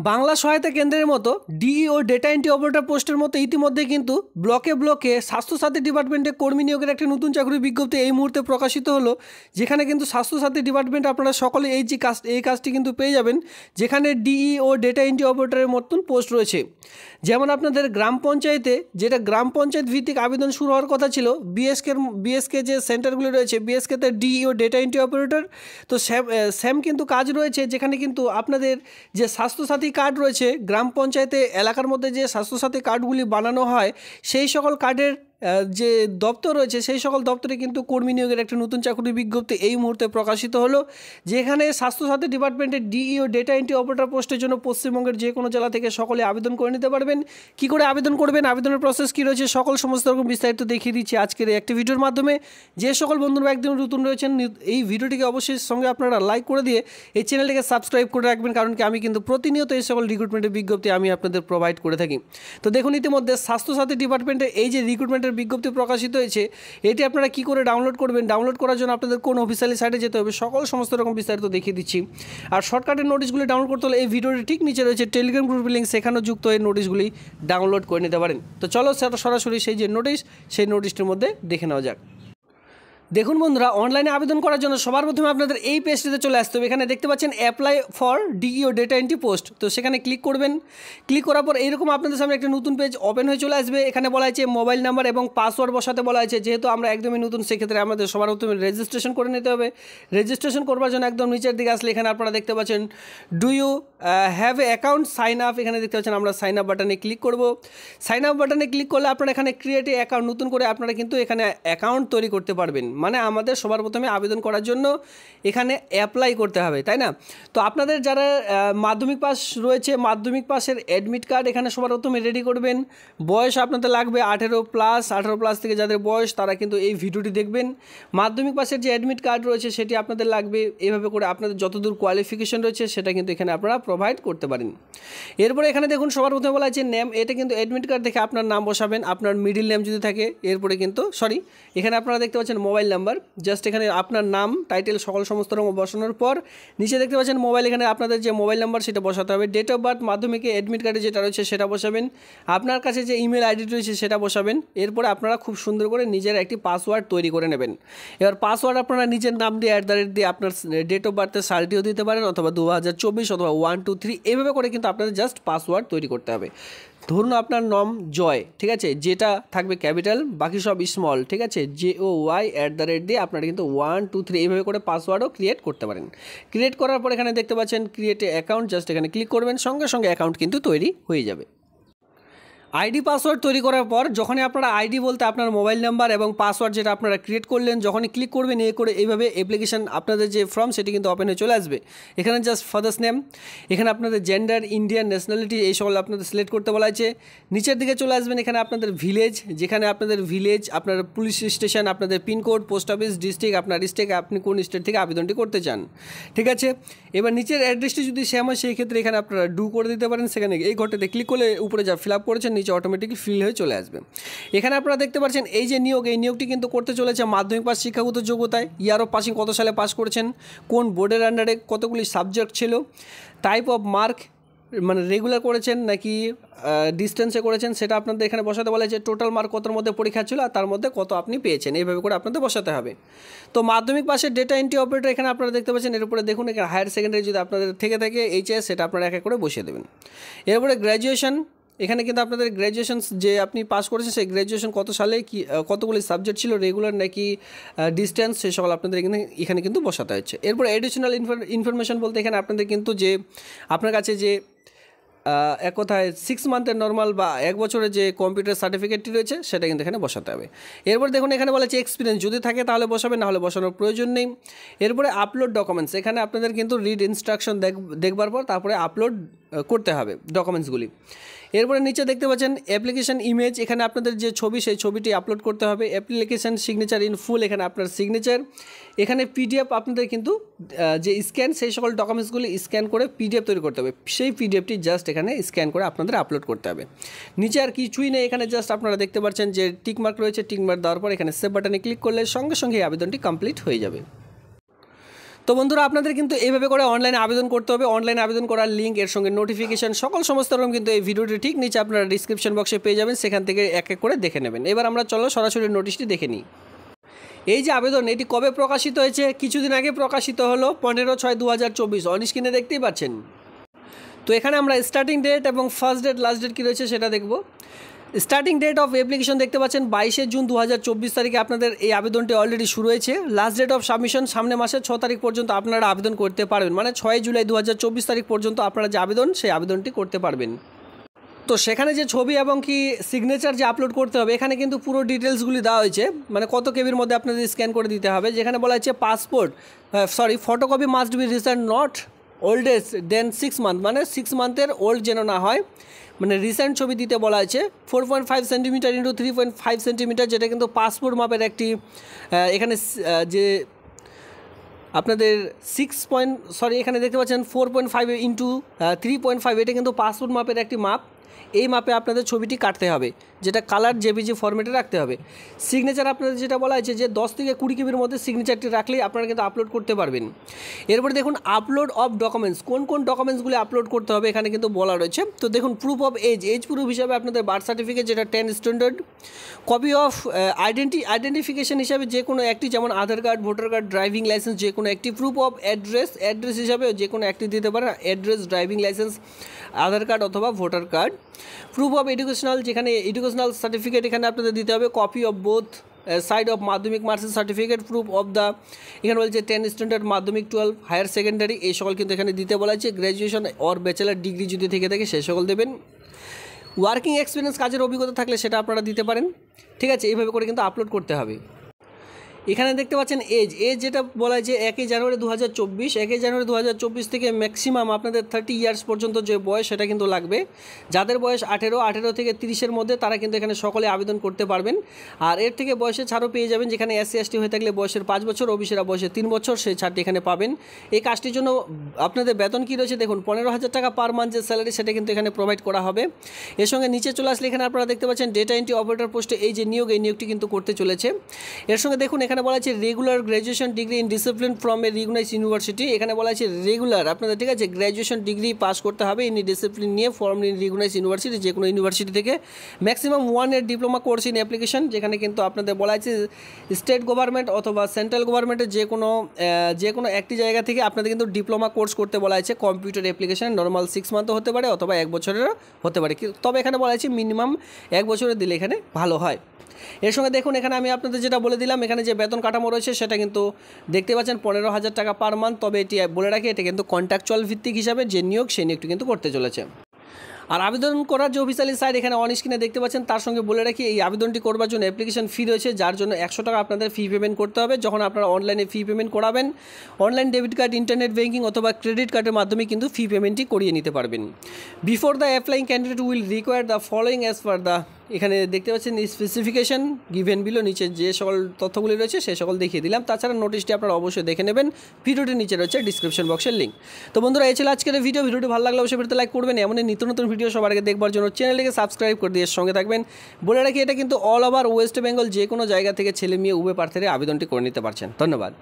বাংলা সহায়তা কেন্দ্রের মতো DE O data entry operator পোস্টের মতো ইতিমধ্যে কিন্তু ব্লকে ব্লকে স্বাস্থ্যসাথী ডিপার্টমেন্টে কর্মী নিয়োগের একটা নতুন চাকরির বিজ্ঞপ্তি এই মুহূর্তে প্রকাশিত হলো, যেখানে কিন্তু স্বাস্থ্যসাথী ডিপার্টমেন্ট আপনারা সকলে এই কাজটি কিন্তু পেয়ে যাবেন, যেখানে ডিই ও ডেটা এন্ট্রি অপারেটরের মতন পোস্ট রয়েছে। যেমন আপনাদের গ্রাম পঞ্চায়েতে, যেটা গ্রাম পঞ্চায়েত ভিত্তিক আবেদন শুরু হওয়ার কথা ছিল, বিএসকে যে সেন্টারগুলি রয়েছে, বিএসকেতে DE O data entry operator, তো সেম কিন্তু কাজ রয়েছে, যেখানে কিন্তু আপনাদের যে স্বাস্থ্যসাথী কার্ড রয়েছে, গ্রাম পঞ্চায়েতে এলাকার মধ্যে যে স্বাস্থ্যসাথী কার্ডগুলি বানানো হয়, সেই সকল কার্ডের যে দপ্তর রয়েছে, সেই সকল দপ্তরে কিন্তু কর্মী নিয়োগের একটা নতুন চাকরির বিজ্ঞপ্তি এই মুহূর্তে প্রকাশিত হলো, যেখানে স্বাস্থ্যসাথী ডিপার্টমেন্টের DE O data entry operator পোস্টের জন্য পশ্চিমবঙ্গের যে কোনো জেলা থেকে সকলে আবেদন করে নিতে পারবেন। কী করে আবেদন করবেন, আবেদনের প্রসেস কী রয়েছে, সমস্ত রকম বিস্তারিত দেখিয়ে দিচ্ছি আজকের এই একটি ভিডিওর মাধ্যমে। যে সকল বন্ধুরা একদম নতুন রয়েছেন, এই ভিডিওটিকে অবশ্যই সঙ্গে আপনারা লাইক করে দিয়ে এই চ্যানেলটিকে সাবস্ক্রাইব করে রাখবেন, কারণ কি আমি কিন্তু প্রতিনিয়ত এই সকল রিক্রুটমেন্টের বিজ্ঞপ্তি আমি আপনাদের প্রোভাইড করে থাকি। তো দেখুন, ইতিমধ্যে স্বাস্থ্যসাথী ডিপার্টমেন্টের এই যে রিক্রুটমেন্টের বিজ্ঞপ্তি প্রকাশিত হয়েছে, এটি আপনারা কি করে ডাউনলোড করবেন, ডাউনলোড করার জন্য আপনাদের কোন অফিসিয়ালি সাইটে যেতে হবে, সমস্ত রকম বিস্তারিত দেখিয়ে দিচ্ছি। আর শর্টকাটের নোটিশগুলি ডাউনলোড করতে হলে এই ভিডিওটি ঠিক নিচে রয়েছে টেলিগ্রাম গ্রুপের লিঙ্ক, সেখানেও যুক্ত হয়ে নোটিশগুলি ডাউনলোড করে নিতে পারেন। তো চলো সরাসরি সেই যে নোটিশ, সেই নোটিশটির মধ্যে দেখে নেওয়া যাক। দেখুন বন্ধুরা, অনলাইনে আবেদন করার জন্য সবার প্রথমে আপনাদের এই পেজটিতে চলে আসতে হবে। এখানে দেখতে পাচ্ছেন apply for D E O data entry post, তো সেখানে ক্লিক করবেন। ক্লিক করার পর এইরকম আপনাদের সামনে একটা নতুন পেজ ওপেন হয়ে চলে আসবে। এখানে বলা হয়েছে মোবাইল নাম্বার এবং পাসওয়ার্ড বসাতে বলা হয়েছে। যেহেতু আমরা একদমই নতুন, সেক্ষেত্রে আমাদের সবার প্রথমে রেজিস্ট্রেশন করে নিতে হবে। রেজিস্ট্রেশন করবার জন্য একদম নিচের দিকে আসলে এখানে আপনারা দেখতে পাচ্ছেন do you have a account, sign up. এখানে দেখতে পাচ্ছেন আমরা সাইন আপ বাটনে ক্লিক করব। সাইন আপ বাটনে ক্লিক করলে আপনারা এখানে ক্রিয়েট এ অ্যাকাউন্ট, নতুন করে আপনারা কিন্তু এখানে অ্যাকাউন্ট তৈরি করতে পারবেন। মানে আমাদের সবার প্রথমে আবেদন করার জন্য এখানে অ্যাপ্লাই করতে হবে, তাই না? তো আপনাদের যারা মাধ্যমিক পাস রয়েছে, মাধ্যমিক পাসের অ্যাডমিট কার্ড এখানে সবার প্রথমে রেডি করবেন। বয়স আপনাদের লাগবে 18+ থেকে যাদের বয়স, তারা কিন্তু এই ভিডিওটি দেখবেন। মাধ্যমিক পাসের যে অ্যাডমিট কার্ড রয়েছে সেটি আপনাদের লাগবে। এভাবে করে আপনাদের যতদূর কোয়ালিফিকেশন রয়েছে সেটা কিন্তু এখানে আপনারা প্রোভাইড করতে পারেন। এরপরে এখানে দেখুন সবার প্রথমে বলা আছে নেম, এটা কিন্তু অ্যাডমিট কার্ড দেখে আপনার নাম বসাবেন, আপনার মিডিল নেম যদি থাকে। এরপরে কিন্তু এখানে আপনারা দেখতে পাচ্ছেন মোবাইল নাম্বার, জাস্ট এখানে আপনার নাম, টাইটেল সমস্ত রকম বসানোর পর নিচে দেখতে পাচ্ছেন মোবাইল, এখানে আপনাদের যে মোবাইল নাম্বার সেটা বসাতে হবে। ডেট অফ বার্থ মাধ্যমিকে অ্যাডমিট কার্ডে যেটা রয়েছে সেটা বসাবেন। আপনার কাছে যে ইমেল আইডি রয়েছে সেটা বসাবেন। এরপরে আপনারা খুব সুন্দর করে নিজের একটি পাসওয়ার্ড তৈরি করে নেবেন। এবার পাসওয়ার্ড আপনারা নিজের নাম দিয়ে @ দিয়ে আপনার ডেট অফ বার্থের সালটিও দিতে পারেন, অথবা 2024 অথবা 1 2 3 এভাবে করে কিন্তু আপনাদের জাস্ট পাসওয়ার্ড তৈরি করতে হবে। ধরুন আপনার নাম জয়, ঠিক আছে, যেটা থাকবে ক্যাপিটাল, বাকি সব স্মল, ঠিক আছে, JOY @ দিয়ে আপনারা কিন্তু 1 2 3 এইভাবে করে পাসওয়ার্ডও ক্রিয়েট করতে পারেন। ক্রিয়েট করার পর এখানে দেখতে পাচ্ছেন ক্রিয়েট অ্যাকাউন্ট, জাস্ট এখানে ক্লিক করবেন, সঙ্গে সঙ্গে অ্যাকাউন্ট কিন্তু তৈরি হয়ে যাবে। আইডি পাসওয়ার্ড তৈরি করার পর যখনই আপনারা আইডি বলতে আপনার মোবাইল নাম্বার এবং পাসওয়ার্ড যেটা আপনারা ক্রিয়েট করলেন, যখনই ক্লিক করবেন এইভাবে অ্যাপ্লিকেশন আপনাদের যে ফর্ম সেটি কিন্তু ওপেন হয়ে চলে আসবে। এখানে জাস্ট ফাদার্স নেম, এখানে আপনাদের জেন্ডার, ইন্ডিয়ান ন্যাশনালিটি এই সকল আপনাদের সিলেক্ট করতে বলা হয়েছে। নিচের দিকে চলে আসবেন, এখানে আপনাদের ভিলেজ, যেখানে আপনাদের ভিলেজ, আপনার পুলিশ স্টেশন, আপনাদের পিনকোড, পোস্ট অফিস, ডিস্ট্রিক্ট, আপনার স্টেট, আপনি কোন স্টেট থেকে আবেদনটি করতে চান, ঠিক আছে। এবার নিচের অ্যাড্রেসটি যদি সেম হয় সেই ক্ষেত্রে এখানে আপনারা ডু করে দিতে পারেন। সেখানে এই ঘরটাতে ক্লিক করলে উপরে যা ফিল আপ করেছেন নিচে অটোমেটিকলি ফিল হয়ে চলে আসবে। এখানে আপনারা দেখতে পাচ্ছেন এই যে নিয়োগ, এই নিয়োগটি কিন্তু করতে চলেছে মাধ্যমিক পাস শিক্ষাগত যোগ্যতায়, ইয়ার অফ পাসিং কত সালে পাস করেছেন, কোন বোর্ডের আন্ডারে কতগুলি সাবজেক্ট ছিল, টাইপ অফ মার্ক মানে রেগুলার করেছেন নাকি ডিস্টেন্সে করেছেন সেটা আপনাদের এখানে বসাতে বলা হয়েছে। টোটাল মার্ক কতর মধ্যে পরীক্ষা ছিল আর তার মধ্যে কত আপনি পেয়েছেন, এইভাবে করে আপনাদের বসাতে হবে। তো মাধ্যমিক পাশের ডেটা এন্ট্রি অপারেটর এখানে আপনারা দেখতে পাচ্ছেন। এর উপরে দেখুন এখানে হায়ার সেকেন্ডারি যদি আপনাদের থেকে থাকে HS, সেটা আপনারা এক এক করে বসিয়ে দেবেন। এরপরে গ্র্যাজুয়েশন, এখানে কিন্তু আপনাদের গ্র্যাজুয়েশন যে আপনি পাস করেছেন সেই গ্র্যাজুয়েশন কত সালে কি কতগুলি সাবজেক্ট ছিল, রেগুলার নাকি ডিস্টেন্স, সেই সকল আপনাদের এখানে কিন্তু বসাতে হচ্ছে। এরপর এডিশনাল ইনফরমেশন বলতে এখানে আপনাদের কিন্তু যে আপনার কাছে যে এক কথায় 6 মান্থের নর্মাল বা 1 বছরের যে কম্পিউটার সার্টিফিকেটটি রয়েছে সেটা কিন্তু এখানে বসাতে হবে। এরপর দেখুন এখানে বলা হচ্ছে এক্সপিরিয়েন্স যদি থাকে তাহলে বসাবেন, না হলে বসানোর প্রয়োজন নেই। এরপরে আপলোড ডকুমেন্টস, এখানে আপনাদের কিন্তু রিড ইনস্ট্রাকশন দেখবার পর তারপরে আপলোড করতে হবে ডকুমেন্টসগুলি। এরপরে নিচে দেখতে পাচ্ছেন অ্যাপ্লিকেশন ইমেজ, এখানে আপনাদের যে ছবি সেই ছবিটি আপলোড করতে হবে। অ্যাপ্লিকেশন সিগনেচার ইন ফুল, এখানে আপনার সিগনেচার। এখানে PDF আপনাদের কিন্তু যে স্ক্যান, সেই সকল ডকুমেন্টসগুলি স্ক্যান করে PDF তৈরি করতে হবে। সেই PDFটি জাস্ট এখানে স্ক্যান করে আপনাদের আপলোড করতে হবে। নিচে আর কিছুই নেই, এখানে জাস্ট আপনারা দেখতে পাচ্ছেন যে টিকমার্ক রয়েছে। টিকমার্ক দেওয়ার পর এখানে সেভ বাটনে ক্লিক করলে সঙ্গে সঙ্গে এই আবেদনটি কমপ্লিট হয়ে যাবে। তো বন্ধুরা আপনাদের কিন্তু এইভাবে করে অনলাইনে আবেদন করতে হবে। অনলাইনে আবেদন করার লিঙ্ক, এর সঙ্গে নোটিফিকেশন, সমস্ত রকম কিন্তু এই ভিডিওটি ঠিক নিচে আপনারা ডিসক্রিপশন বক্সে পেয়ে যাবেন, সেখান থেকে এক এক করে দেখে নেবেন। এবার আমরা চলো সরাসরি নোটিশটি দেখে নিই। এই যে আবেদন, এটি কবে প্রকাশিত হয়েছে? কিছুদিন আগে প্রকাশিত হলো, 15/6/2024। অন স্ক্রিনে দেখতেই পাচ্ছেন। তো এখানে আমরা স্টার্টিং ডেট এবং ফার্স্ট ডেট, লাস্ট ডেট কী রয়েছে সেটা দেখব। স্টার্টিং ডেট অফ অ্যাপ্লিকেশন দেখতে পাচ্ছেন 22 জুন 2024 তারিখে আপনাদের এই আবেদনটি অলরেডি শুরু হয়েছে। লাস্ট ডেট অফ সাবমিশন সামনে মাসের 6 তারিখ পর্যন্ত আপনারা আবেদন করতে পারবেন, মানে 6 জুলাই 2024 তারিখ পর্যন্ত আপনারা যে আবেদন, সেই আবেদনটি করতে পারবেন। তো সেখানে যে ছবি এবং কি সিগনেচার যে আপলোড করতে হবে, এখানে কিন্তু পুরো ডিটেলসগুলি দেওয়া হয়েছে, মানে কত কেবির মধ্যে আপনাদের স্ক্যান করে দিতে হবে। যেখানে বলা হচ্ছে photocopy must be recent not oldest then 6 month, মানে 6 মান্থের ওল্ড যেন না হয়, মানে রিসেন্ট ছবি দিতে বলা আছে। 4.5 সেন্টিমিটার ইন্টু 3.5 সেন্টিমিটার, যেটা কিন্তু পাসপোর্ট মাপের একটি, এখানে যে আপনাদের এখানে দেখতে পাচ্ছেন 4.5 ইন্টু 3.5, এটা কিন্তু পাসপোর্ট মাপের একটি মাপ। এই মাপে আপনাদের ছবিটি কাটতে হবে, যেটা কালার জেপিজি ফরম্যাটে রাখতে হবে। সিগনেচার আপনাদের যেটা বলা হয়েছে যে 10 থেকে 20 কেবির মধ্যে সিগনেচারটি রাখলেই আপনারা কিন্তু আপলোড করতে পারবেন। এরপরে দেখুন আপলোড অফ ডকুমেন্টস, কোন কোন ডকুমেন্টসগুলি আপলোড করতে হবে এখানে কিন্তু বলা রয়েছে। তো দেখুন প্রুফ অফ এজ প্রুফ হিসাবে আপনাদের বার্থ সার্টিফিকেট, যেটা 10 স্ট্যান্ডার্ড, কপি অফ আইডেন্টিফিকেশন হিসাবে যে কোনো একটি, যেমন Aadhaar card, voter card, driving licence, যে কোনো একটি। প্রুফ অফ অ্যাড্রেস হিসাবে যে কোনো একটি দিতে পারেন, address, driving licence, Aadhaar card অথবা voter card. Proof of educational, যেখানে এডুকেশনাল সার্টিফিকেট এখানে আপনাদের দিতে হবে। Copy of both side of Madhyamik marksheet certificate. Proof of the, এখানে বলছে 10 স্ট্যান্ডার্ড, মাধ্যমিক, 12, হায়ার সেকেন্ডারি, এই সকল কিন্তু এখানে দিতে বলা হয়েছে। গ্র্যাজুয়েশন অর ব্যাচেলার ডিগ্রি যদি থেকে থাকে সে সকল দেবেন। ওয়ার্কিং এক্সপিরিয়েন্স, কাজের অভিজ্ঞতা থাকলে সেটা আপনারা দিতে পারেন। ঠিক আছে, এইভাবে করে কিন্তু আপলোড করতে হবে। এখানে দেখতে পাচ্ছেন এজ যেটা বলা হয় যে 1 জানুয়ারি 2024 থেকে ম্যাক্সিমাম আপনাদের 30 ইয়ার্স পর্যন্ত যে বয়স, সেটা কিন্তু লাগবে। যাদের বয়স 18 থেকে 30-এর মধ্যে, তারা কিন্তু এখানে সকলে আবেদন করতে পারবেন। আর এর থেকে বয়সে ছাড়ও পেয়ে যাবেন, যেখানে SC ST হয়ে থাকলে বয়সের 5 বছর, ওবিসিরা বয়সে 3 বছর, সেই ছাড়টি এখানে পাবেন। এই কাজটির জন্য আপনাদের বেতন কী রয়েছে দেখুন, 15,000 টাকা পার মান্থ যে স্যালারি, সেটা কিন্তু এখানে প্রোভাইড করা হবে। এর সঙ্গে নিচে চলে আসলে এখানে আপনারা দেখতে পাচ্ছেন ডেটা এন্ট্রি অপারেটর পোস্টে এই যে নিয়োগ, এই নিয়োগটি কিন্তু করতে চলেছে। এর সঙ্গে দেখুন এখানে বলা আছে regular graduation degree in discipline from a recognise university. এখানে বলা আছে রেগুলার আপনাদের, ঠিক আছে, গ্র্যাজুয়েশন ডিগ্রি পাস করতে হবে ইন ডিসিপ্লিন নিয়ে, ফ্রম ইন রিকগনাইজ ইউনিভার্সিটি, যে কোনো ইউনিভার্সিটি থেকে। Maximum 1 year diploma course in application, যেখানে কিন্তু আপনাদের বলা আছে স্টেট গভর্নমেন্ট অথবা সেন্ট্রাল গভর্নমেন্টের যে কোনো একটি জায়গা থেকে আপনাদের কিন্তু ডিপ্লোমা কোর্স করতে বলা আছে। কম্পিউটার অ্যাপ্লিকেশন নর্মাল 6 মান্থও হতে পারে অথবা 1 বছরেরও হতে পারে, তবে এখানে বলা আছে মিনিমাম 1 বছরের দিলে এখানে ভালো হয়। এর সঙ্গে দেখুন এখানে আমি আপনাদের যেটা বলে দিলাম, এখানে যে বেতন কাঠামো রয়েছে সেটা কিন্তু দেখতে পাচ্ছেন 15,000 টাকা পার মান্থ। তবে এটি বলে রাখি, এটা কিন্তু কন্ট্রাকচুয়াল ভিত্তিক হিসাবে যে নিয়োগ, সেই নিয়োগটি কিন্তু করতে চলেছে। আর আবেদন করার যে অফিসিয়ালি সাইট এখানে অন স্ক্রিনে দেখতে পাচ্ছেন, তার সঙ্গে বলে রাখি এই আবেদনটি করবার জন্য অ্যাপ্লিকেশন ফি রয়েছে, যার জন্য 100 টাকা আপনাদের ফি পেমেন্ট করতে হবে। যখন আপনারা অনলাইনে ফি পেমেন্ট করাবেন, online debit card, internet banking অথবা ক্রেডিট কার্ডের মাধ্যমে কিন্তু ফি পেমেন্টটি করিয়ে নিতে পারবেন। Before the applying candidate will require the following as per the, এখানে দেখতে পাচ্ছেন স্পেসিফিকেশন গিভেন বিলো, নিচে যে সকল তথ্যগুলি রয়েছে সে সকল দেখিয়ে দিলাম। তাছাড়া নোটিশটি আপনারা অবশ্যই দেখে নেবেন, ভিডিওটির নিচে রয়েছে ডিসক্রিপশন বক্সের লিঙ্ক। তো বন্ধুরা, এই ছিল আজকের ভিডিওটি ভালো লাগলে অবশ্যই ভিডিওতে লাইক করবেন। এমন নিত্য নতুন ভিডিও সবার আগে দেখবার জন্য চ্যানেলটিকে সাবস্ক্রাইব করে দিয়ে সঙ্গে থাকবেন। বলে রাখি, এটা কিন্তু অল ওভার ওয়েস্ট বেঙ্গল যে কোনো জায়গা থেকে ছেলে মেয়ে উভয় প্রার্থীরা আবেদনটি করে নিতে পারছেন। ধন্যবাদ।